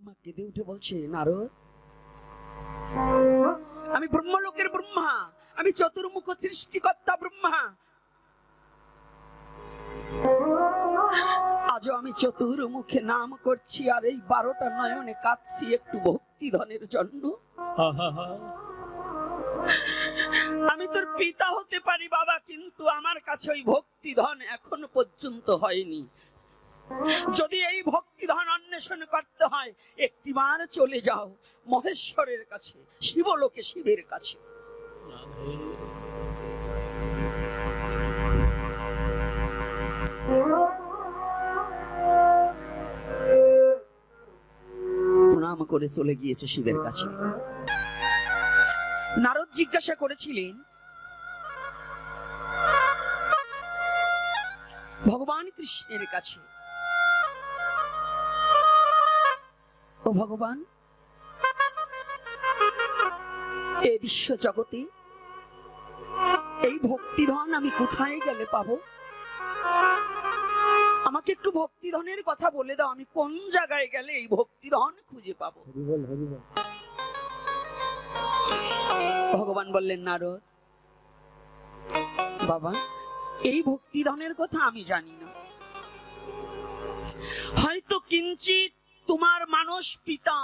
ব্রহ্মা কেঁদে উঠে বলছে, নারদ, আমি ব্রহ্মলোকের ব্রহ্মা, আমি চতুর্মুখ সৃষ্টিকর্তা ব্রহ্মা। আজও আমি চতুর্মুখে নাম করছি, আর এই 12টা নয়নে কাঁদছি একটু ভক্তি ধনের জন্য। আমি তোর পিতা হতে পারি বাবা, কিন্তু আমার কাছে ওই ভক্তি ধন এখনো পর্যন্ত হয়নি। যদি এই ভক্তি ধন অন্বেষণ করতে হয়, একটিবার চলে যাও মহেশ্বরের কাছে, শিবলোকে, শিবের কাছে। প্রণাম করে চলে গিয়েছে শিবের কাছে। নারদ জিজ্ঞাসা করেছিলেন, ভগবান কৃষ্ণের কাছে, ও ভগবান, এই বিশ্ব জগতে এই ভক্তিধন আমি কোথায় গেলে পাবো? আমাকে একটু ভক্তিধনের কথা বলে দাও, আমি কোন জায়গায় গেলে এই ভক্তিধন খুঁজে পাবো? ভগবান বললেন, নারদ বাবা, এই ভক্তিধনের কথা আমি জানি না। হয়তো কিঞ্চিত তোমার মানস পিতা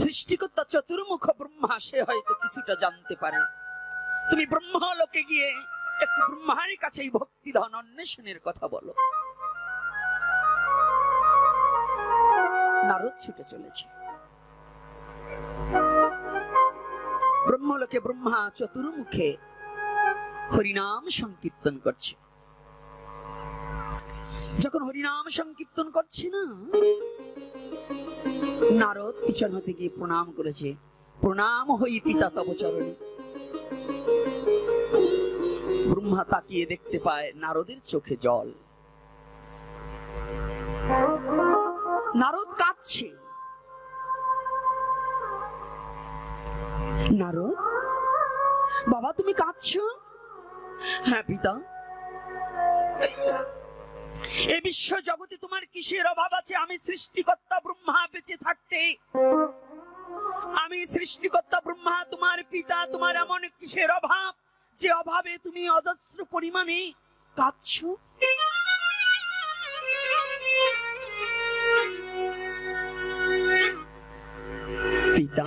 সৃষ্টিকর্তা চতুর্মুখ ব্রহ্মা, সে হয়তো কিছুটা জানতে পারে। তুমি ব্রহ্মলোকে গিয়ে একটু ব্রহ্মার কাছে এই ভক্তিধন অন্বেষণের কথা বলো। নারদ ছুটে চলেছে। ব্রহ্মলোকে ব্রহ্মা চতুর্মুখে হরিনাম সংকীর্তন করছে। যখন হরিনাম সংকীর্তন করছে না, নারদ পিছন হতে গিয়ে প্রণাম করেছে। প্রণাম হই পিতা তব চরণে। ব্রহ্মা তাকিয়ে দেখতে পায় নারদের চোখে জল। নারদ কাঁদছে। নারদ বাবা, তুমি কাঁদছো? হ্যাঁ পিতা, এই বিশ্ব জগতে তোমার কিসের অভাব আছে? আমি সৃষ্টিকর্তা ব্রহ্মা বেঁচে থাকতে, আমি সৃষ্টিকর্তা ব্রহ্মা তোমার পিতা, তোমার এমন কিসের অভাব যে অভাবে তুমি অজস্র পরিমাণে কাঁদছো? পিতা,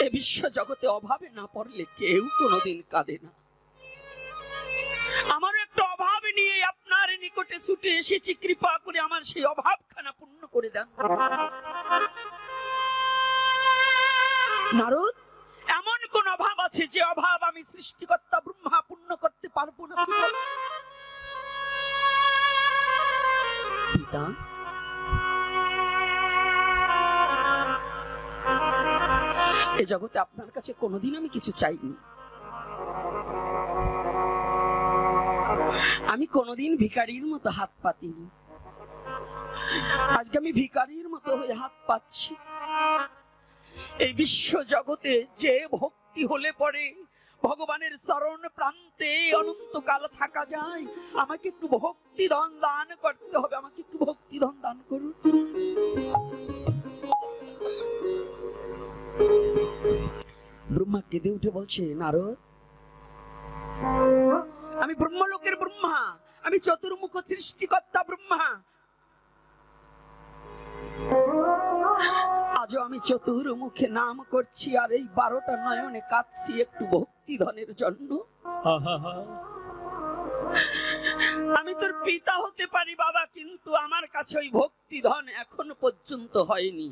এ বিশ্ব জগতে অভাবে না পড়লে কেউ কোনোদিন কাঁদে না। আমার একটা অভাব নিয়ে আপনার নিকটে ছুটে এসেছি, কৃপা করে আমার সেই অভাবখানা পূর্ণ করে দেন। নারদ, এমন কোন অভাব আছে যে অভাব আমি সৃষ্টিকর্তা ব্রহ্মা পূর্ণ করতে পারবো না? পিতা, এ জগতে আপনার কাছে কোনোদিন আমি কিছু চাইনি। আমি কোনোদিন ভিখারির মতো হাত পাতিনি। আজকে আমি ভিখারির মতো হয়ে হাত পাচ্ছি। এই বিশ্ব জগতে যে ভক্তি হলে পরে ভগবানের চরণ প্রান্তে অনন্তকাল থাকা যায়, আমাকে একটু ভক্তি ধন দান করতে হবে। আমাকে একটু ভক্তি ধন দান করুন। ব্রহ্মা কেঁদে উঠে বলছে, নারদ, আমি ব্রহ্মলোকের ব্রহ্মা, আমি চতুর্মুখ সৃষ্টিকর্তা ব্রহ্মা। আজও আমি চতুর্মুখে নাম করছি, আর এই 12টা নয়নে কাঁদছি একটু ভক্তি ধনের জন্য। আমি তোর পিতা হতে পারি বাবা, কিন্তু আমার কাছে ওই ভক্তি ধন এখনো পর্যন্ত হয়নি।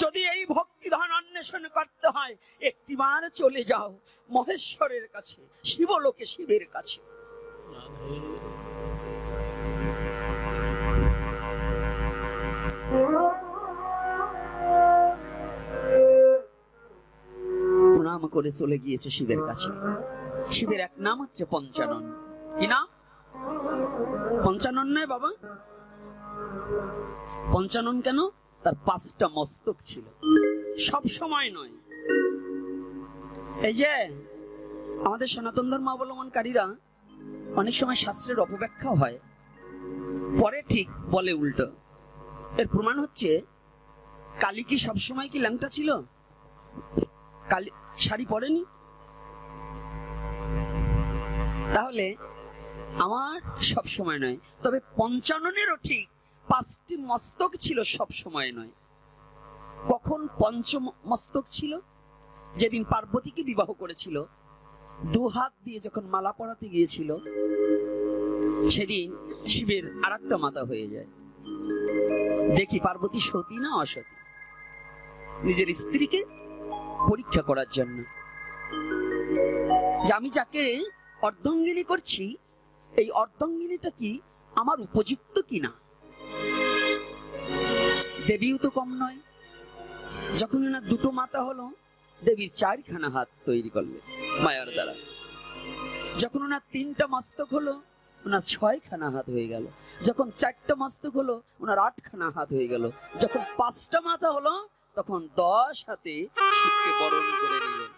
যদি এই ভক্তি ধন অন্বেষণ করতে হয়, একটিবার চলে যাও মহেশ্বরের কাছে, শিবলোকে, শিবের কাছে। প্রণাম করে চলে গিয়েছে শিবের কাছে। শিবের এক নাম হচ্ছে পঞ্চানন। কি নাম? পঞ্চানন নয় বাবা। পঞ্চানন কেন? তার 5টা মস্তক ছিল, সব সময় নয়। এই যে আমাদের সনাতন ধর্মাবলম্বনকারীরা অনেক সময় শাস্ত্রের অপব্যাখ্যা হয়। পরে ঠিক বলে উল্টো। এর প্রমাণ হচ্ছে কালী কি সবসময় কি ল্যাংটা ছিল? কালী শাড়ি পরেনি? তাহলে আমার সব সময় নয়, তবে পঞ্চাননেরও ঠিক 5টি মস্তক ছিল, সব সময় নয়। কখন পঞ্চম মস্তক ছিল? যেদিন পার্বতীকে বিবাহ করেছিল, 2 হাত দিয়ে যখন মালা পরাতে গিয়েছিল, সেদিন শিবের আরেকটা মাথা হয়ে যায়। দেখি পার্বতী সতী না অসতী, নিজের স্ত্রীকে পরীক্ষা করার জন্য যে আমি যাকে অর্ধাঙ্গিনী করছি, এই অর্ধাঙ্গিনীটা কি আমার উপযুক্ত কিনা। দেবীও তো কম নয়, যখন না 2টো মাথা হলো, দেবীর 4খানা হাত তৈরি করলে মায়ার দ্বারা। যখন ওনার 3টা মস্তক হলো, ওনার 6খানা হাত হয়ে গেল। যখন 4টা মস্তক হলো, ওনার 8খানা হাত হয়ে গেল। যখন 5টা মাথা হলো, তখন 10 হাতে শিবকে বরণ করে নিলেন।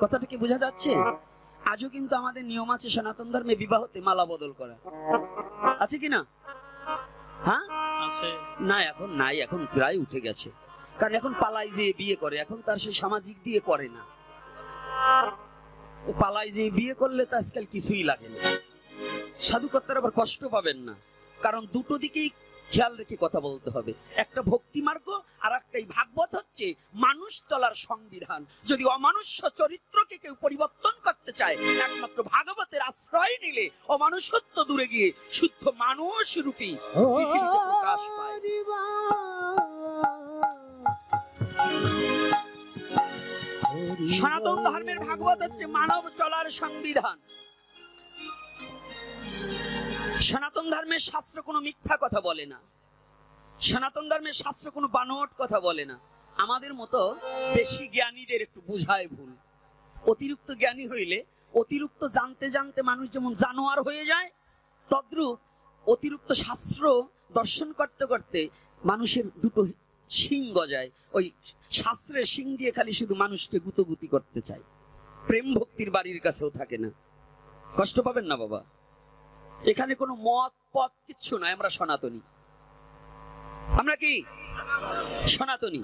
কথাটা কি বোঝা যাচ্ছে? আজও কিন্তু আমাদের নিয়ম আছে সনাতন ধর্মে বিবাহতে মালা বদল করা, আছে কিনা? হ্যাঁ না, এখন নাই, এখন প্রায় উঠে গেছে। কারণ এখন পালাই যে বিয়ে করে, এখন তার সেই সামাজিক বিয়ে করে না। পালাই যে বিয়ে করলে তো আজকাল কিছুই লাগে না। সাধুকর্তার আবার কষ্ট পাবেন না, কারণ দুটো দিকেই খেয়াল রেখে কথা বলতে হবে। একটা ভক্তি মার্গ, আর একটাই ভাগবত হচ্ছে মানুষ চলার সংবিধান। যদি অমানুষ্য চরিত্রকে কেউ পরিবর্তন করতে চায়, একমাত্র ভাগবতের আশ্রয় নিলে অমানুষত্ব দূরে গিয়ে শুদ্ধ মানুষ রূপী পৃথিবীতে প্রকাশ পায়। সনাতন ধর্মের ভাগবত হচ্ছে মানব চলার সংবিধান। সনাতন ধর্মের শাস্ত্র কোনো মিথ্যা কথা বলে না, সনাতন ধর্মের শাস্ত্র কোনো বানোয়াট কথা বলে না। আমাদের মতো বেশি জ্ঞানীদের একটু বুঝায় ভুল। অতিরিক্ত জ্ঞানী হইলে অতিরিক্ত জানতে জানতে মানুষ যেমন জানোয়ার হয়ে যায়, তদ্রূপ অতিরিক্ত শাস্ত্র দর্শন করতে করতে মানুষের 2টো শিং গজায়। ওই শাস্ত্রের শিং দিয়ে খালি শুধু মানুষকে গুতগুতি করতে চায়, প্রেম ভক্তির বাড়ির কাছেও থাকে না। কষ্ট পাবেন না বাবা, এখানে কোনো মত পথ কিচ্ছু নয়। আমরা সনাতনী। আমরা কি সনাতনী?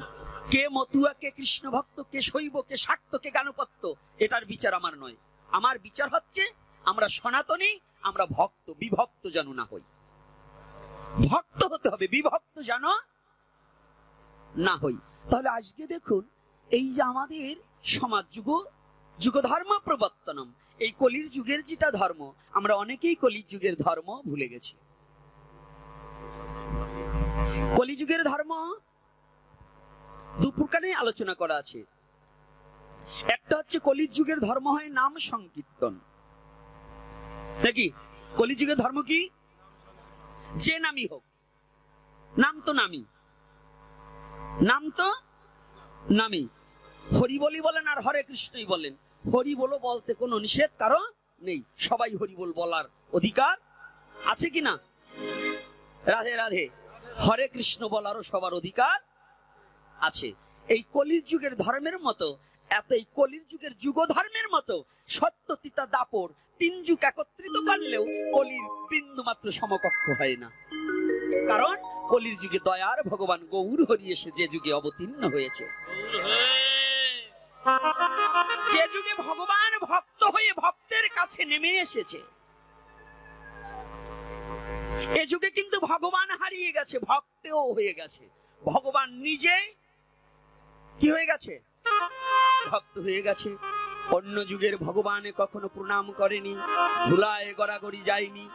কে মতুয়া, কে কৃষ্ণ ভক্ত, কে শৈব, কে শাক্ত, কে গানপত্য, এটার বিচার আমার নয়। আমার বিচার হচ্ছে আমরা সনাতনী, আমরা ভক্ত। বিভক্ত যেন না হই, ভক্ত হতে হবে, বিভক্ত যেন না হই। তাহলে আজকে দেখুন, এই যে আমাদের সমাজ যুগ ধর্ম প্রবর্তনম, এই কলির যুগের যেটা ধর্ম, আমরা অনেকেই কলির যুগের ধর্ম ভুলে গেছি। কলিযুগের ধর্ম 2 প্রকারে আলোচনা করা আছে। একটা হচ্ছে কলির যুগের ধর্ম হয় নাম সংকীর্তন, নাকি? কলিযুগের ধর্ম কি? যে নামই হোক, নাম তো নামই, নাম তো নামই। হরি বলি বলেন আর হরে কৃষ্ণই বলেন, হরি বলো বলতে কোনো নিষেধ কারো নেই। সবাই হরি বল বলার অধিকার আছে কিনা? রাধে রাধে। হরে কৃষ্ণ বলারও সবার অধিকার আছে। এই কলির যুগের ধর্মের মতো, এই কলির যুগের যুগ ধর্মের মতো সত্য তিতা দাপর 3 যুগ একত্রিত করলেও কলির বিন্দু মাত্র সমকক্ষ হয় না। কারণ কলির যুগে দয়ার ভগবান গৌর হরি এসে যে যুগে অবতীর্ণ হয়েছে, যে যুগে ভগবান ভক্ত হয়ে ভক্তের কাছে নেমে এসেছে, এ যুগে কিন্তু ভগবান হারিয়ে গেছে, ভক্তেও হয়ে গেছে। ভগবান নিজেই কি হয়ে গেছে? ভক্ত হয়ে গেছে। অন্য যুগের ভগবানে কখনো প্রণাম করেনি, ধুলায় গড়াগড়ি যায়নি।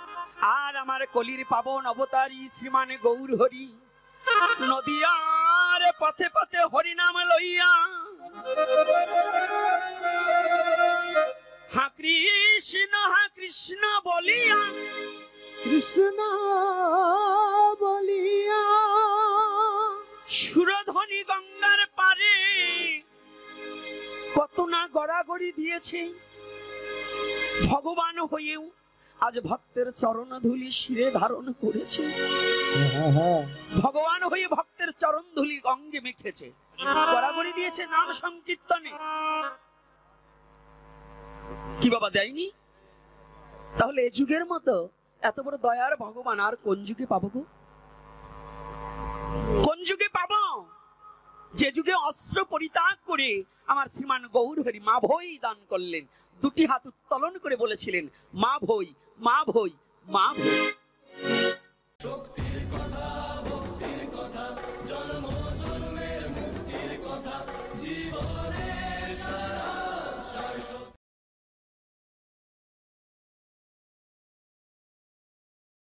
আর আমার কলির পাবন অবতারী শ্রীমানে গৌর হরি নদিয়ার পথে পথে হরিনাম লইয়া হা কৃষ্ণ বলিয়া, কৃষ্ণ বলিয়া সুরধ্বনি গঙ্গার পারে কত না গড়াগড়ি দিয়েছে। ভগবান হয়েও আজ ভক্তের চরণ ধুলি শিরে ধারণ করেছে। ভগবান হয়ে ভক্তের চরণ ধুলি অঙ্গে মেখেছে, গড়াগড়ি দিয়েছে নাম সংকীর্তনে। কি বাবা দেয়নি? তাহলে এ যুগের মতো এত বড় দয়ার ভগবান আর কোন যুগে পাবো গো? কোন যুগে পাবো? যে যুগে অস্ত্র পরিত্যাগ করে আমার শ্রীমান গৌর হরি মা ভৈ দান করলেন, দুটি হাত উত্তোলন করে বলেছিলেন, মা ভৈ, মা ভৈ, মা ভৈ।